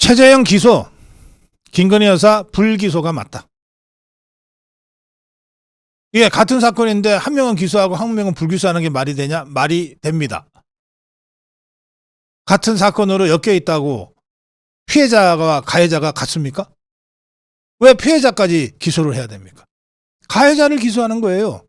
최재형 기소, 김건희 여사 불기소가 맞다. 이게 같은 사건인데 한 명은 기소하고 한 명은 불기소하는 게 말이 되냐? 말이 됩니다. 같은 사건으로 엮여 있다고 피해자와 가해자가 같습니까? 왜 피해자까지 기소를 해야 됩니까? 가해자를 기소하는 거예요.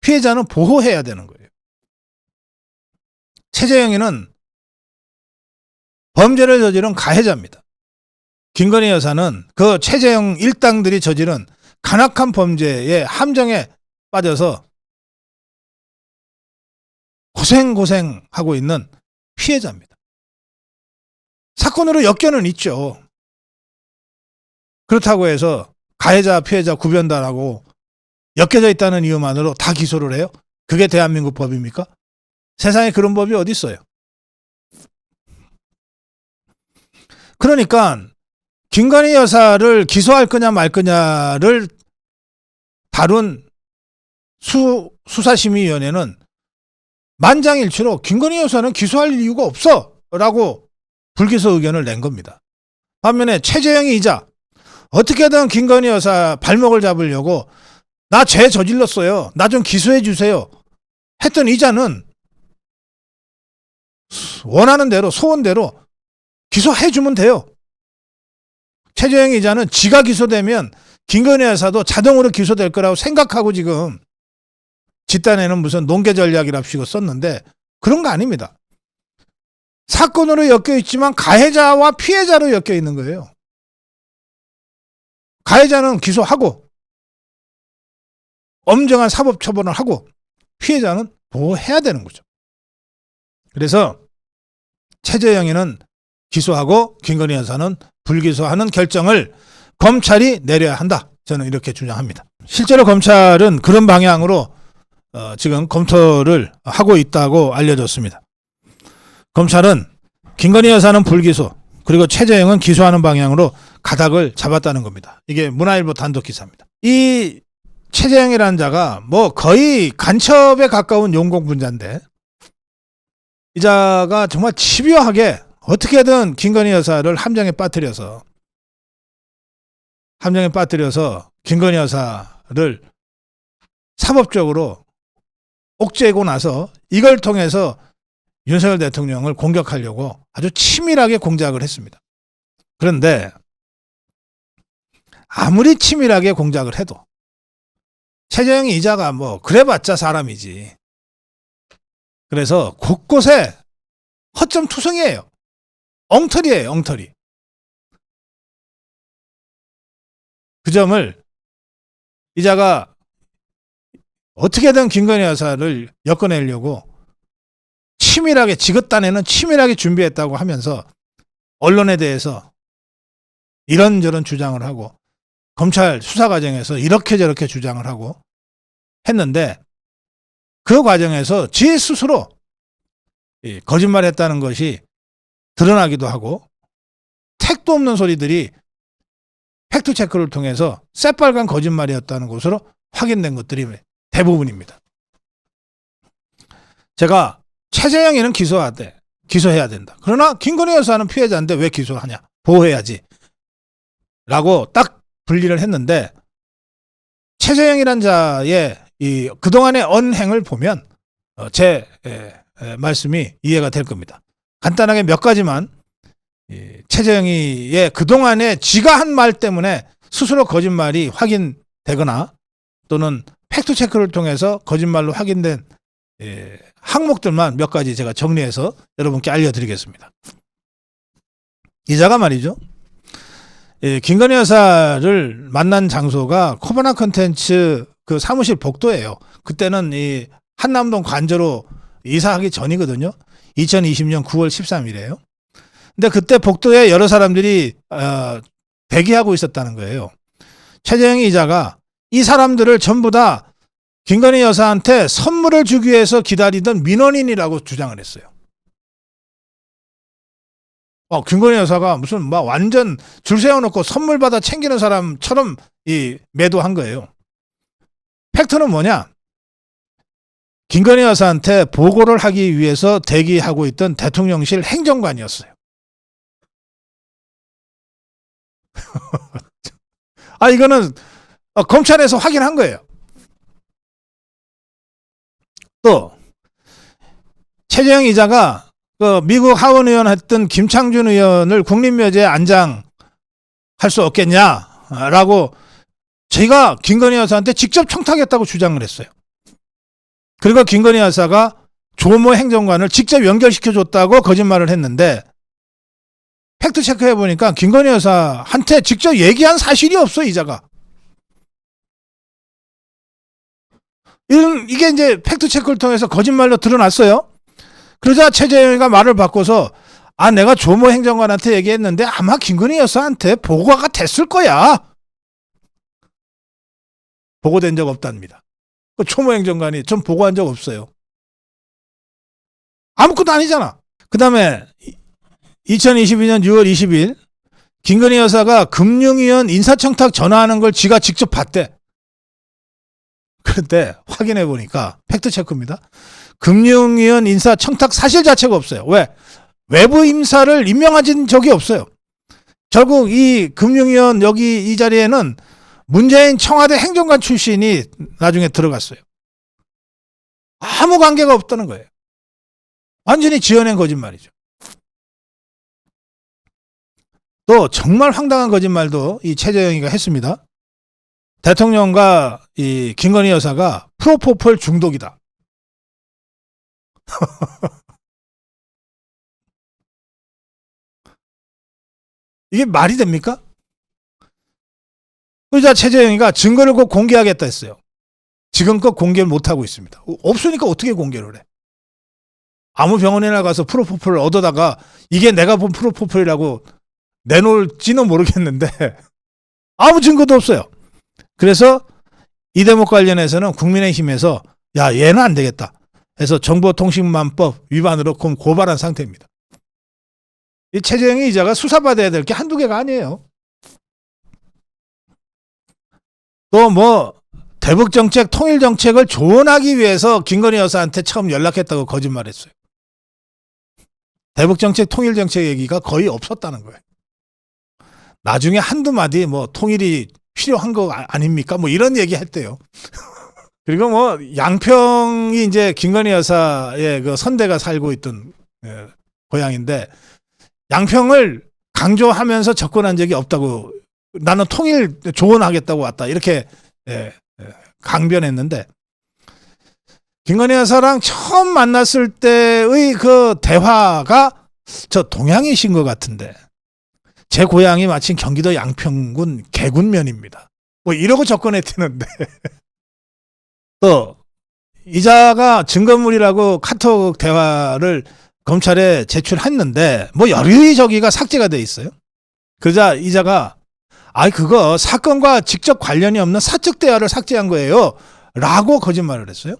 피해자는 보호해야 되는 거예요. 최재형이는 범죄를 저지른 가해자입니다. 김건희 여사는 그 최재형 일당들이 저지른 간악한 범죄의 함정에 빠져서 고생하고 있는 피해자입니다. 사건으로 엮여는 있죠. 그렇다고 해서 가해자, 피해자 구별다라고 엮여져 있다는 이유만으로 다 기소를 해요? 그게 대한민국 법입니까? 세상에 그런 법이 어디 있어요? 그러니까 김건희 여사를 기소할 거냐 말 거냐를 다룬 수사심의위원회는 만장일치로 김건희 여사는 기소할 이유가 없어 라고 불기소 의견을 낸 겁니다. 반면에 최재형이 이자 어떻게든 김건희 여사 발목을 잡으려고 나 죄 저질렀어요. 나 좀 기소해 주세요. 했던 이자는 원하는 대로 소원대로 기소해 주면 돼요. 최재형 이자는 지가 기소되면 김건희 여사도 자동으로 기소될 거라고 생각하고 지금 집단에는 무슨 농계 전략이랍시고 썼는데 그런 거 아닙니다. 사건으로 엮여 있지만 가해자와 피해자로 엮여 있는 거예요. 가해자는 기소하고 엄정한 사법 처분을 하고 피해자는 보호해야 되는 거죠. 그래서 최재형이는 기소하고 김건희 여사는 불기소하는 결정을 검찰이 내려야 한다. 저는 이렇게 주장합니다. 실제로 검찰은 그런 방향으로 지금 검토를 하고 있다고 알려졌습니다. 검찰은 김건희 여사는 불기소 그리고 최재형은 기소하는 방향으로 가닥을 잡았다는 겁니다. 이게 문화일보 단독 기사입니다. 이 최재형이라는 자가 뭐 거의 간첩에 가까운 용공분자인데 이 자가 정말 집요하게 어떻게든 김건희 여사를 함정에 빠뜨려서 김건희 여사를 사법적으로 옥죄고 나서 이걸 통해서 윤석열 대통령을 공격하려고 아주 치밀하게 공작을 했습니다. 그런데 아무리 치밀하게 공작을 해도 최재형이 이자가 뭐 그래봤자 사람이지. 그래서 곳곳에 허점투성이에요. 엉터리예요, 엉터리. 그 점을 이자가 어떻게든 김건희 여사를 엮어내려고 치밀하게 지긋단에는 치밀하게 준비했다고 하면서 언론에 대해서 이런저런 주장을 하고 검찰 수사 과정에서 이렇게 저렇게 주장을 하고 했는데 그 과정에서 지 스스로 거짓말했다는 것이 드러나기도 하고 택도 없는 소리들이 팩트체크를 통해서 새빨간 거짓말이었다는 것으로 확인된 것들이 대부분입니다. 제가 최재형이는 기소해야 된다. 그러나 김건희 여사는 피해자인데 왜 기소하냐? 보호해야지. 라고 딱 분리를 했는데 최재형이란 자의 이 그동안의 언행을 보면 제 말씀이 이해가 될 겁니다. 간단하게 몇 가지만 최재형이의 그동안에 지가 한 말 때문에 스스로 거짓말이 확인되거나 또는 팩트체크를 통해서 거짓말로 확인된 항목들만 몇 가지 제가 정리해서 여러분께 알려드리겠습니다. 이자가 말이죠. 김건희 여사를 만난 장소가 코바나 컨텐츠 그 사무실 복도예요. 그때는 이 한남동 관저로 이사하기 전이거든요. 2020년 9월 13일이에요. 근데 그때 복도에 여러 사람들이 대기하고 있었다는 거예요. 최재형 이자가 이 사람들을 전부 다 김건희 여사한테 선물을 주기 위해서 기다리던 민원인이라고 주장을 했어요. 김건희 여사가 무슨 막 완전 줄 세워놓고 선물 받아 챙기는 사람처럼 매도한 거예요. 팩트는 뭐냐? 김건희 여사한테 보고를 하기 위해서 대기하고 있던 대통령실 행정관이었어요. 이거는 검찰에서 확인한 거예요. 또 최재형 이자가 그 미국 하원 의원 했던 김창준 의원을 국립묘지에 안장할 수 없겠냐라고 제가 김건희 여사한테 직접 청탁했다고 주장을 했어요. 그리고 김건희 여사가 조모 행정관을 직접 연결시켜줬다고 거짓말을 했는데 팩트 체크해보니까 김건희 여사한테 직접 얘기한 사실이 없어, 이자가. 이게 이제 팩트 체크를 통해서 거짓말로 드러났어요. 그러자 최재형이가 말을 바꿔서 내가 조모 행정관한테 얘기했는데 아마 김건희 여사한테 보고가 됐을 거야. 보고된 적 없답니다. 그 조모 행정관이 전 보고한 적 없어요. 아무것도 아니잖아. 그 다음에 2022년 6월 20일 김건희 여사가 금융위원 인사청탁 전화하는 걸 지가 직접 봤대. 그런데 확인해 보니까 팩트체크입니다. 금융위원 인사청탁 사실 자체가 없어요. 왜? 외부 임사를 임명한 적이 없어요. 결국 이 금융위원 여기 이 자리에는 문재인 청와대 행정관 출신이 나중에 들어갔어요. 아무 관계가 없다는 거예요. 완전히 지어낸 거짓말이죠. 또 정말 황당한 거짓말도 이 최재형이가 했습니다. 대통령과 이 김건희 여사가 프로포폴 중독이다. 이게 말이 됩니까? 그러자 최재형이가 증거를 꼭 공개하겠다 했어요. 지금껏 공개를 못하고 있습니다. 없으니까 어떻게 공개를 해? 아무 병원이나 가서 프로포폴을 얻어다가 이게 내가 본 프로포폴이라고 내놓을지는 모르겠는데 아무 증거도 없어요. 그래서 이 대목 관련해서는 국민의힘에서 얘는 안 되겠다 해서 정보통신망법 위반으로 고발한 상태입니다. 이 최재형이 이자가 수사받아야 될 게 한두 개가 아니에요. 또 대북정책, 통일정책을 조언하기 위해서 김건희 여사한테 처음 연락했다고 거짓말했어요. 대북정책, 통일정책 얘기가 거의 없었다는 거예요. 나중에 한두 마디 통일이 필요한 거 아닙니까? 이런 얘기 했대요. 그리고 양평이 이제 김건희 여사의 그 선대가 살고 있던 고향인데 양평을 강조하면서 접근한 적이 없다고, 나는 통일 조언하겠다고 왔다 이렇게 강변했는데 김건희 여사랑 처음 만났을 때의 그 대화가 저 동양이신 것 같은데 제 고향이 마침 경기도 양평군 개군면입니다. 이러고 접근했다는데 또 이자가 증거물이라고 카톡 대화를 검찰에 제출했는데 여기저기가 삭제가 돼 있어요. 그러자 이자가 그거 사건과 직접 관련이 없는 사적 대화를 삭제한 거예요 라고 거짓말을 했어요.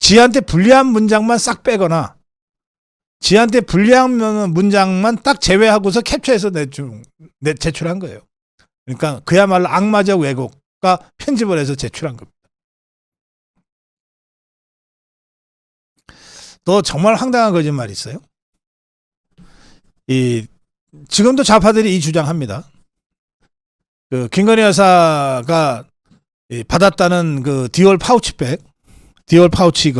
지한테 불리한 문장만 싹 빼거나 지한테 불리한 문장만 딱 제외하고서 캡처해서 제출한 거예요. 그러니까 그야말로 악마적 왜곡과 편집을 해서 제출한 겁니다. 또 정말 황당한 거짓말이 있어요. 지금도 좌파들이 이 주장합니다. 그 김건희 여사가 받았다는 그 디올 파우치백, 디올 파우치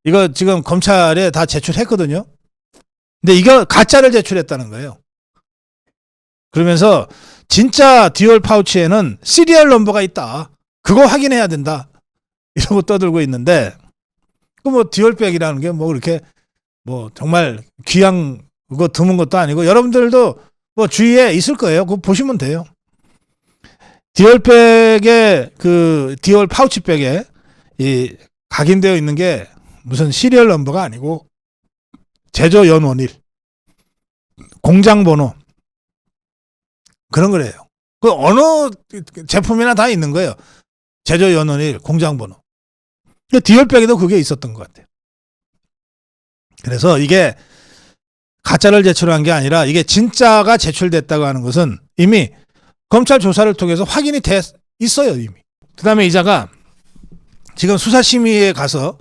이거 지금 검찰에 다 제출했거든요. 근데 이거 가짜를 제출했다는 거예요. 그러면서 진짜 디올 파우치에는 시리얼 넘버가 있다. 그거 확인해야 된다. 이러고 떠들고 있는데 그 디올백이라는 게 그렇게 정말 귀한 그거 드문 것도 아니고 여러분들도 주위에 있을 거예요. 그거 보시면 돼요. 디올백에 그 디올 파우치백에 각인되어 있는 게 무슨 시리얼 넘버가 아니고 제조 연원일, 공장 번호 그런 거래요. 그 어느 제품이나 다 있는 거예요. 제조 연원일, 공장 번호. 디올백에도 그게 있었던 것 같아요. 그래서 이게 가짜를 제출한 게 아니라 이게 진짜가 제출됐다고 하는 것은 이미 검찰 조사를 통해서 확인이 돼 있어요, 이미. 그 다음에 이자가 지금 수사심의에 가서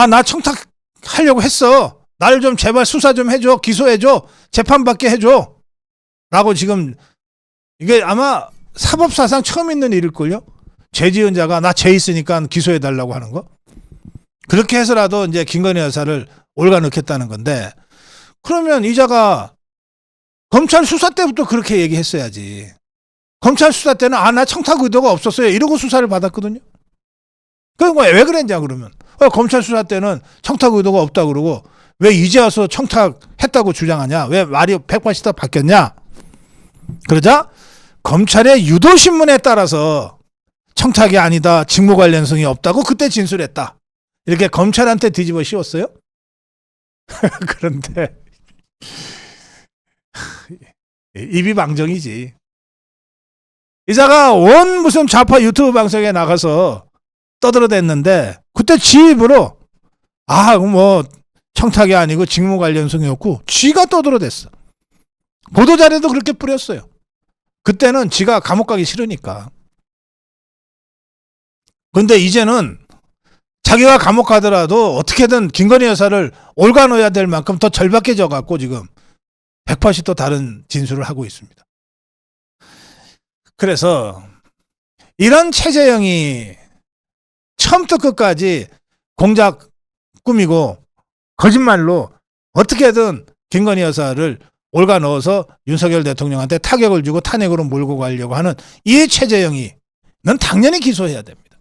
나 청탁하려고 했어. 나를 좀 제발 수사 좀 해줘. 기소해줘. 재판받게 해줘. 라고 지금 이게 아마 사법사상 처음 있는 일일걸요. 죄 지은 자가 나 죄 있으니까 기소해달라고 하는 거. 그렇게 해서라도 이제 김건희 여사를 올가 넣겠다는 건데, 그러면 이자가 검찰 수사 때부터 그렇게 얘기했어야지. 검찰 수사 때는 나 청탁 의도가 없었어요 이러고 수사를 받았거든요. 그럼 왜 그랬냐 그러면. 검찰 수사 때는 청탁 의도가 없다 그러고 왜 이제 와서 청탁했다고 주장하냐. 왜 말이 180도 바뀌었냐. 그러자 검찰의 유도신문에 따라서 청탁이 아니다, 직무 관련성이 없다고 그때 진술했다. 이렇게 검찰한테 뒤집어 씌웠어요. 그런데 입이 망정이지. 이자가 원 무슨 좌파 유튜브 방송에 나가서 떠들어댔는데 그때 지 입으로 뭐 청탁이 아니고 직무 관련성이 없고 쥐가 떠들어댔어. 보도자료도 그렇게 뿌렸어요. 그때는 지가 감옥 가기 싫으니까. 근데 이제는 자기가 감옥 가더라도 어떻게든 김건희 여사를 올가 넣어야 될 만큼 더 절박해져 갖고 지금 180도 다른 진술을 하고 있습니다. 그래서 이런 최재형이 처음부터 끝까지 공작 꾸미고 거짓말로 어떻게든 김건희 여사를 올가 넣어서 윤석열 대통령한테 타격을 주고 탄핵으로 몰고 가려고 하는 이 최재형이 넌 당연히 기소해야 됩니다.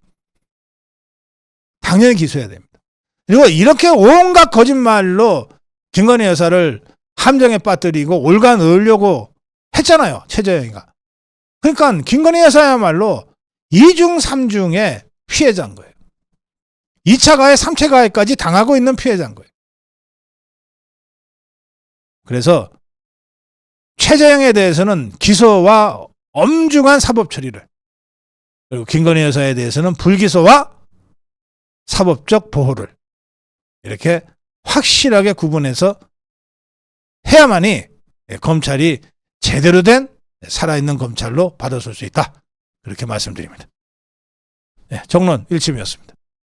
당연히 기소해야 됩니다. 그리고 이렇게 온갖 거짓말로 김건희 여사를 함정에 빠뜨리고 올가 넣으려고 했잖아요. 최재형이가. 그러니까 김건희 여사야말로 2중 3중의 피해자인 거예요. 2차 가해, 3차 가해까지 당하고 있는 피해자인 거예요. 그래서 최재형에 대해서는 기소와 엄중한 사법 처리를, 그리고 김건희 여사에 대해서는 불기소와 사법적 보호를 이렇게 확실하게 구분해서 해야만이 검찰이 제대로 된 살아있는 검찰로 받아설 수 있다. 그렇게 말씀드립니다. 정론 1침이었습니다.